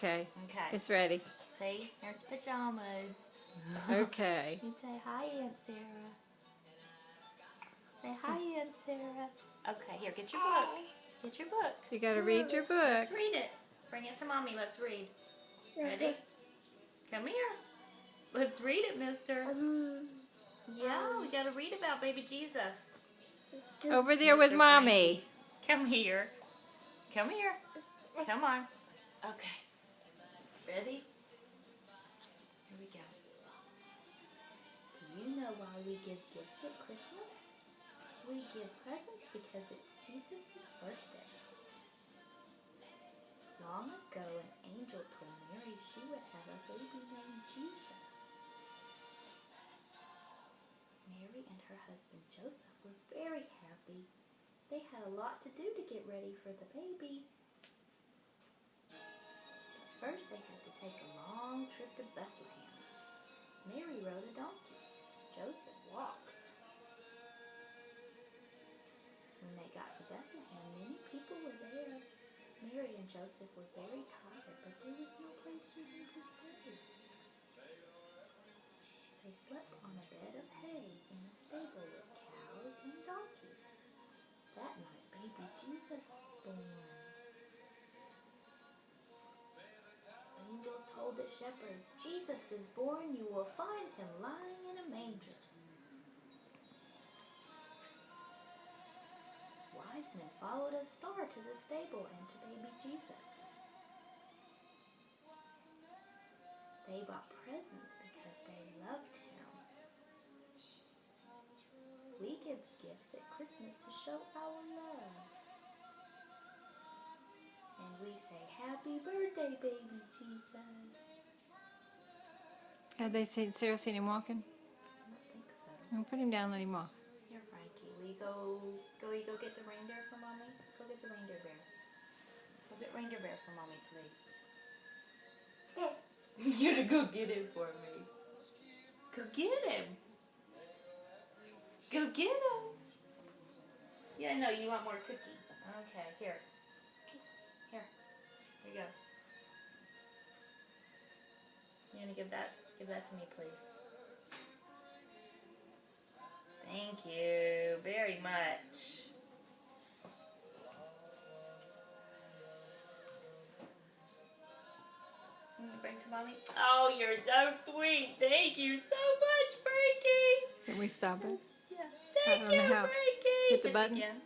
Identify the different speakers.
Speaker 1: Okay.
Speaker 2: Okay.
Speaker 1: It's ready.
Speaker 2: See, there's pajamas.
Speaker 1: Okay.
Speaker 2: You say hi, Aunt Sarah. Say hi, Aunt Sarah. Okay, here, get your book. Get your book.
Speaker 1: You got to read your book.
Speaker 2: Let's read it. Bring it to Mommy. Let's read. Ready? Come here. Let's read it, mister. Yeah, we got to read about baby Jesus.
Speaker 1: Over there with
Speaker 2: Mr.
Speaker 1: Mommy.
Speaker 2: Frankie. Come here. Come here. Come on. Okay. Ready? Here we go. Do you know why we give gifts at Christmas? We give presents because it's Jesus' birthday. Long ago, an angel told Mary she would have a baby named Jesus. Mary and her husband Joseph were very happy. They had a lot to do to get ready for the baby. But first they had to take a long trip to Bethlehem. Mary rode a donkey. Joseph walked. When they got to Bethlehem, many people were there. Mary and Joseph were very tired, but there was no place for them to stay. They slept on a bed of hay in a stable with cows and donkeys. That night, baby Jesus was born. Angels told the shepherds, "Jesus is born. You will find him lying in a manger." Wise men followed a star to the stable and to baby Jesus. They bought presents because they loved him. We give gifts at Christmas to show our love. And we say, "Happy birthday, baby Jesus."
Speaker 1: Have they seen Sarah seen him walking?
Speaker 2: I don't think so.
Speaker 1: I'll put him down and let him walk.
Speaker 2: Here, Frankie, will you go get the reindeer for Mommy? Go get the reindeer bear. Go get reindeer bear for Mommy, please. You're to go get him for me. Go get him. Go get him. Yeah, no, you want more cookie. Okay, here. Here. Here you go. You want to give that to me, please? Thank you very much. Bring to Mommy. Oh, you're so sweet. Thank you so much, Frankie.
Speaker 1: Can we stop it?
Speaker 2: Yeah.
Speaker 1: I
Speaker 2: Thank
Speaker 1: don't
Speaker 2: you,
Speaker 1: know how.
Speaker 2: Frankie.
Speaker 1: Hit the button?
Speaker 2: Again.